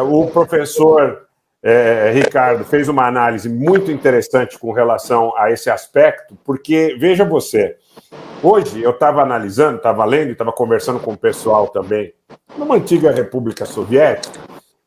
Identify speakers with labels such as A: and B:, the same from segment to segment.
A: O professor Ricardo fez uma análise muito interessante com relação a esse aspecto, porque, veja você, hoje eu estava analisando, estava lendo e estava conversando com o pessoal também, numa antiga República Soviética,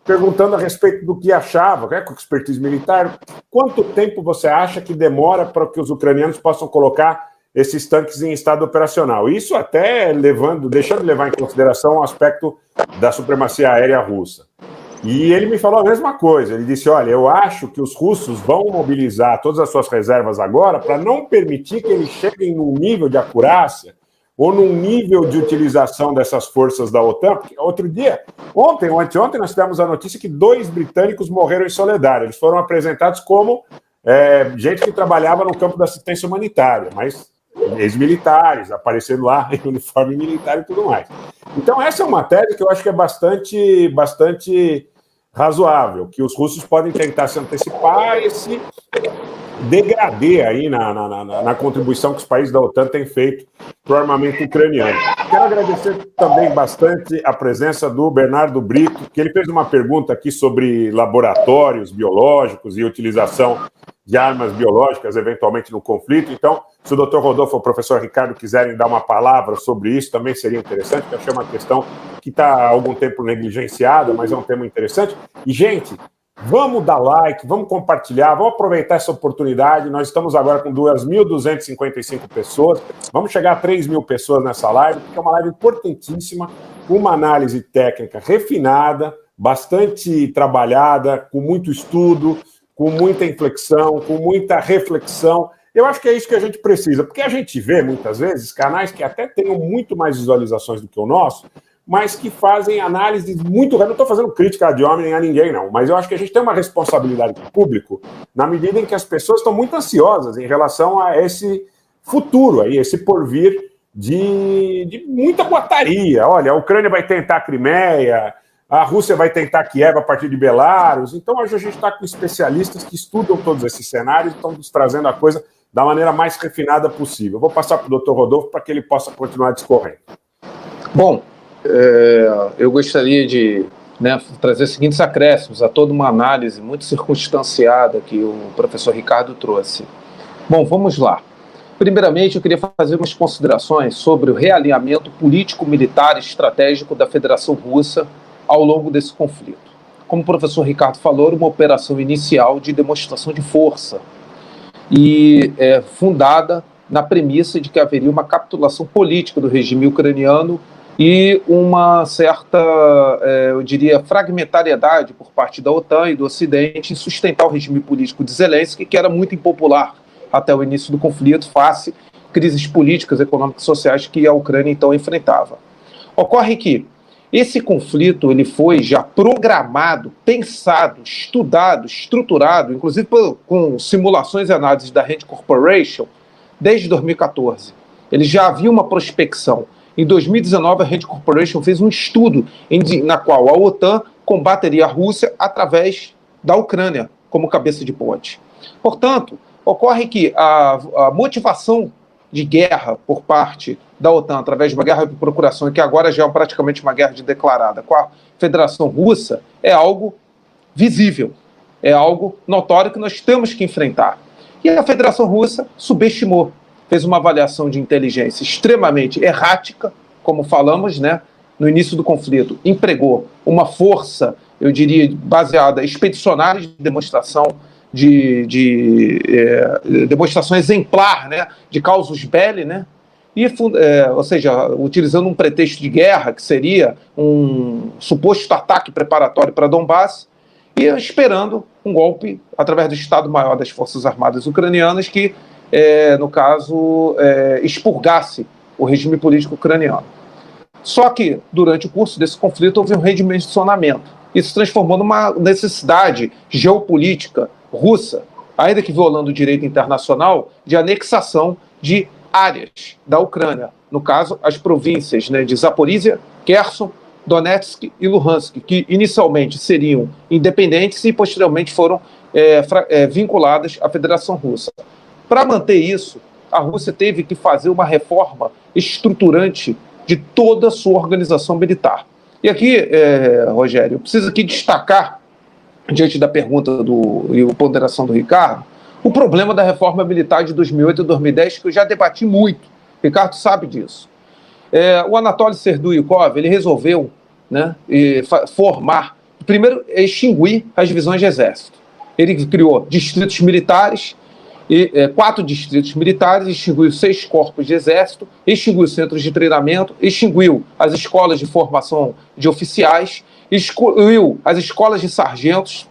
A: perguntando a respeito do que achava, com expertise militar, quanto tempo você acha que demora para que os ucranianos possam colocar esses tanques em estado operacional? Isso até deixando de levar em consideração o aspecto da supremacia aérea russa. E ele me falou a mesma coisa, ele disse, olha, eu acho que os russos vão mobilizar todas as suas reservas agora para não permitir que eles cheguem num nível de acurácia ou num nível de utilização dessas forças da OTAN, porque ontem ou anteontem, nós tivemos a notícia que 2 britânicos morreram em Soledar. Eles foram apresentados como gente que trabalhava no campo da assistência humanitária, mas ex-militares, aparecendo lá em uniforme militar e tudo mais. Então, essa é uma tese que eu acho que é bastante razoável, que os russos podem tentar se antecipar a esse degradê aí na contribuição que os países da OTAN têm feito para o armamento ucraniano. Quero agradecer também bastante a presença do Bernardo Brito, que ele fez uma pergunta aqui sobre laboratórios biológicos e utilização de armas biológicas, eventualmente, no conflito. Então, se o doutor Rodolfo ou o professor Ricardo quiserem dar uma palavra sobre isso, também seria interessante, porque eu achei uma questão que está há algum tempo negligenciada, mas é um tema interessante. E, gente, vamos dar like, vamos compartilhar, vamos aproveitar essa oportunidade. Nós estamos agora com 2.255 pessoas, vamos chegar a 3.000 pessoas nessa live, porque é uma live importantíssima, com uma análise técnica refinada, bastante trabalhada, com muito estudo, com muita inflexão, com muita reflexão. Eu acho que é isso que a gente precisa, porque a gente vê, muitas vezes, canais que até tenham muito mais visualizações do que o nosso, mas que fazem análises muito... Eu não estou fazendo crítica de homem nem a ninguém, não, mas eu acho que a gente tem uma responsabilidade com o público na medida em que as pessoas estão muito ansiosas em relação a esse futuro, aí, esse porvir de muita boataria. Olha, a Ucrânia vai tentar a Crimeia, a Rússia vai tentar Kiev a partir de Belarus. Então, hoje a gente está com especialistas que estudam todos esses cenários e estão nos trazendo a coisa da maneira mais refinada possível. Eu vou passar para o Dr. Rodolfo para que ele possa continuar discorrendo.
B: Bom, eu gostaria de trazer os seguintes acréscimos a toda uma análise muito circunstanciada que o professor Ricardo trouxe. Bom, vamos lá. Primeiramente, eu queria fazer umas considerações sobre o realinhamento político-militar e estratégico da Federação Russa ao longo desse conflito. Como o professor Ricardo falou, uma operação inicial de demonstração de força e fundada na premissa de que haveria uma capitulação política do regime ucraniano e uma certa, eu diria, fragmentariedade por parte da OTAN e do Ocidente em sustentar o regime político de Zelensky, que era muito impopular até o início do conflito, face crises políticas, econômicas e sociais que a Ucrânia então enfrentava. Ocorre que esse conflito ele foi já programado, pensado, estudado, estruturado, inclusive com simulações e análises da Rand Corporation, desde 2014. Ele já havia uma prospecção. Em 2019, a Rand Corporation fez um estudo na qual a OTAN combateria a Rússia através da Ucrânia, como cabeça de ponte. Portanto, ocorre que a motivação de guerra por parte da OTAN, através de uma guerra de procuração, que agora já é praticamente uma guerra declarada com a Federação Russa, é algo visível, é algo notório que nós temos que enfrentar. E a Federação Russa subestimou, fez uma avaliação de inteligência extremamente errática, como falamos, no início do conflito, empregou uma força, eu diria, baseada expedicionária de demonstração, demonstração exemplar, de causus belli, ou seja, utilizando um pretexto de guerra, que seria um suposto ataque preparatório para Donbass, e esperando um golpe através do Estado-Maior das Forças Armadas Ucranianas que, no caso, expurgasse o regime político ucraniano. Só que, durante o curso desse conflito, houve um redimensionamento. Isso se transformou numa necessidade geopolítica russa, ainda que violando o direito internacional, de anexação de áreas da Ucrânia. No caso, as províncias de Zaporizhia, Kherson, Donetsk e Luhansk, que inicialmente seriam independentes e posteriormente foram vinculadas à Federação Russa. Para manter isso, a Rússia teve que fazer uma reforma estruturante de toda a sua organização militar. E aqui, Rogério, eu preciso aqui destacar, diante da pergunta e a ponderação do Ricardo, o problema da reforma militar de 2008 e 2010, que eu já debati muito. O Ricardo sabe disso. O Anatoly Serduikov, ele resolveu, né, formar, primeiro, extinguir as divisões de exército. Ele criou distritos militares, 4 distritos militares, extinguiu 6 corpos de exército, extinguiu centros de treinamento, extinguiu as escolas de formação de oficiais, extinguiu as escolas de sargentos,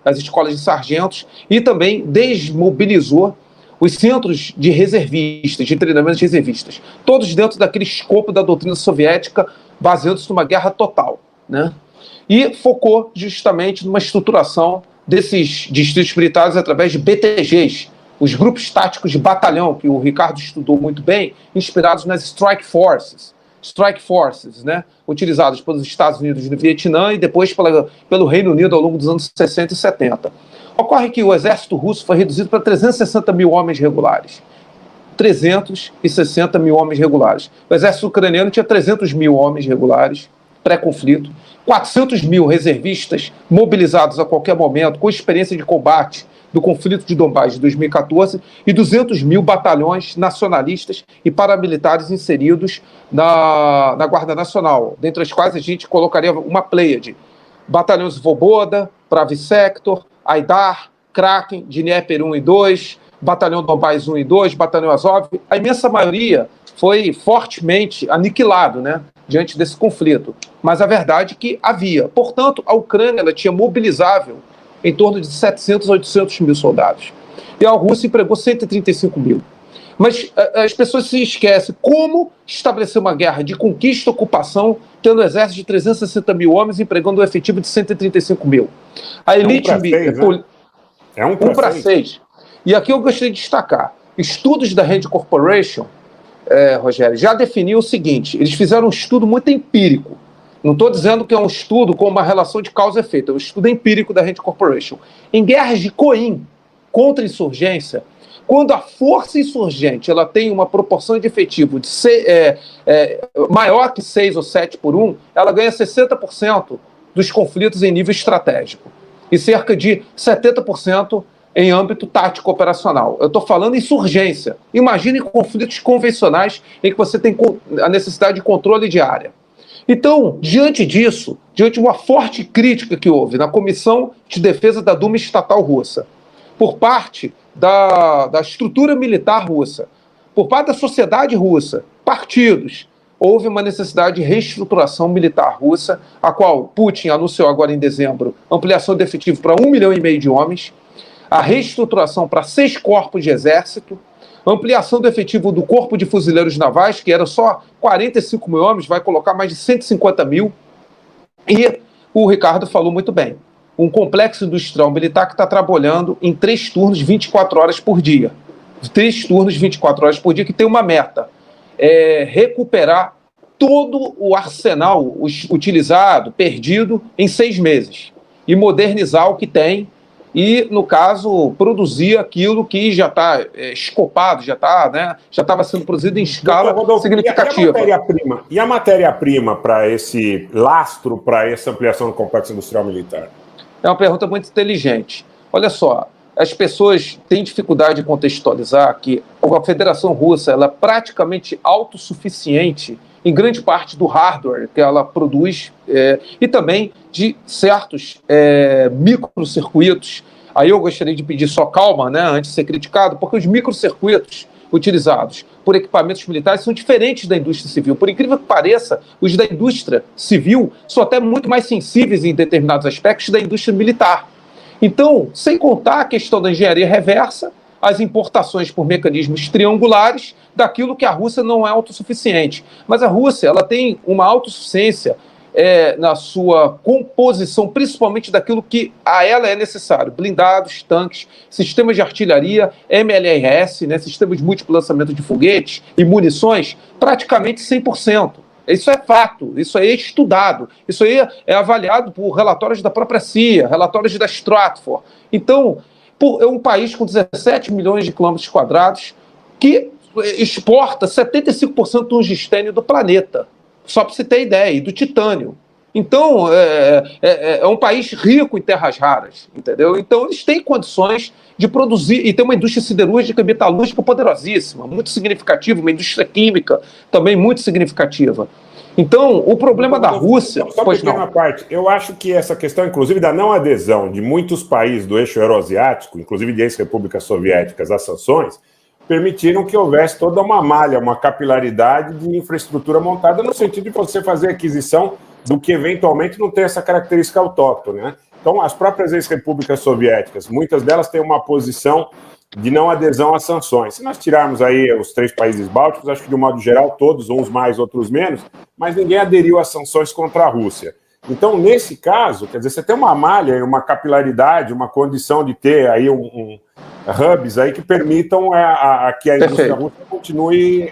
B: as escolas de sargentos, e também desmobilizou os centros de reservistas, de treinamento de reservistas, todos dentro daquele escopo da doutrina soviética, baseando-se numa guerra total, né? E focou justamente numa estruturação desses distritos militares através de BTGs, os grupos táticos de batalhão, que o Ricardo estudou muito bem, inspirados nas Strike Forces, né, utilizados pelos Estados Unidos no Vietnã e depois pelo Reino Unido ao longo dos anos 60 e 70. Ocorre que o exército russo foi reduzido para 360 mil homens regulares. 360 mil homens regulares. O exército ucraniano tinha 300 mil homens regulares, pré-conflito, 400 mil reservistas mobilizados a qualquer momento, com experiência de combate do conflito de Donbás de 2014, e 200 mil batalhões nacionalistas e paramilitares inseridos na Guarda Nacional, dentre as quais a gente colocaria uma pleiade: batalhões Svoboda, Pravi Sector, Aidar, Kraken, Dnieper 1 e 2, Batalhão Donbás 1 e 2, Batalhão Azov. A imensa maioria foi fortemente aniquilado, né, diante desse conflito. Mas a verdade é que havia. Portanto, a Ucrânia ela tinha mobilizável em torno de 700 a 800 mil soldados. E a Rússia empregou 135 mil. Mas as pessoas se esquecem como estabelecer uma guerra de conquista e ocupação tendo um exército de 360 mil homens empregando um efetivo de 135 mil. A elite...
A: É 1 para
B: 6. E aqui eu gostaria de destacar. Estudos da Rand Corporation, Rogério, já definiu o seguinte: eles fizeram um estudo muito empírico. Não estou dizendo que é um estudo com uma relação de causa e efeito, é um estudo empírico da Rand Corporation. Em guerras de coin, contra insurgência, quando a força insurgente ela tem uma proporção de efetivo de maior que 6 ou 7 por 1, ela ganha 60% dos conflitos em nível estratégico e cerca de 70% em âmbito tático operacional. Eu estou falando insurgência. Imagine conflitos convencionais em que você tem a necessidade de controle de área. Então, diante disso, diante de uma forte crítica que houve na Comissão de Defesa da Duma Estatal Russa, por parte da estrutura militar russa, por parte da sociedade russa, partidos, houve uma necessidade de reestruturação militar russa, a qual Putin anunciou agora em dezembro ampliação de efetivo para 1,5 milhão de homens, a reestruturação para 6 corpos de exército, ampliação do efetivo do Corpo de Fuzileiros Navais, que era só 45 mil homens, vai colocar mais de 150 mil. E o Ricardo falou muito bem, um complexo industrial militar que está trabalhando em 3 turnos, 24 horas por dia. 3 turnos, 24 horas por dia, que tem uma meta: recuperar todo o arsenal utilizado, perdido, em 6 meses. E modernizar o que tem. E, no caso, produzir aquilo que já está escopado, já estava sendo produzido em escala significativa.
A: E a matéria-prima para esse lastro, para essa ampliação do complexo industrial militar?
B: É uma pergunta muito inteligente. Olha só, as pessoas têm dificuldade de contextualizar que a Federação Russa ela é praticamente autossuficiente em grande parte do hardware que ela produz e também de certos microcircuitos. Aí eu gostaria de pedir só calma, né, antes de ser criticado, porque os microcircuitos utilizados por equipamentos militares são diferentes da indústria civil. Por incrível que pareça, os da indústria civil são até muito mais sensíveis em determinados aspectos da indústria militar. Então, sem contar a questão da engenharia reversa, as importações por mecanismos triangulares daquilo que a Rússia não é autossuficiente. Mas a Rússia ela tem uma autossuficiência na sua composição, principalmente daquilo que a ela é necessário: blindados, tanques, sistemas de artilharia, MLRS, né, sistemas de múltiplo lançamento de foguetes e munições, praticamente 100%. Isso é fato, isso aí é estudado, isso aí é avaliado por relatórios da própria CIA, relatórios da Stratfor. Então, é um país com 17 milhões de quilômetros quadrados que exporta 75% do tungstênio do planeta. só para você ter ideia, e do titânio. Então, é um país rico em terras raras, entendeu? Então, eles têm condições de produzir, e tem uma indústria siderúrgica e metalúrgica poderosíssima, muito significativa, uma indústria química também muito significativa. Então, o problema da Rússia...
A: Só pequena parte, eu acho que essa questão, inclusive, da não adesão de muitos países do eixo euroasiático, inclusive de ex-repúblicas soviéticas, às sanções, permitiram que houvesse toda uma malha, uma capilaridade de infraestrutura montada no sentido de você fazer aquisição do que eventualmente não tem essa característica autóctone, né? Então, as próprias ex-repúblicas soviéticas, muitas delas têm uma posição de não adesão às sanções. Se nós tirarmos aí os 3 países bálticos, acho que de um modo geral todos, uns mais, outros menos, mas ninguém aderiu às sanções contra a Rússia. Então, nesse caso, quer dizer, você tem uma malha, uma capilaridade, uma condição de ter aí hubs aí que permitam que a indústria russa continue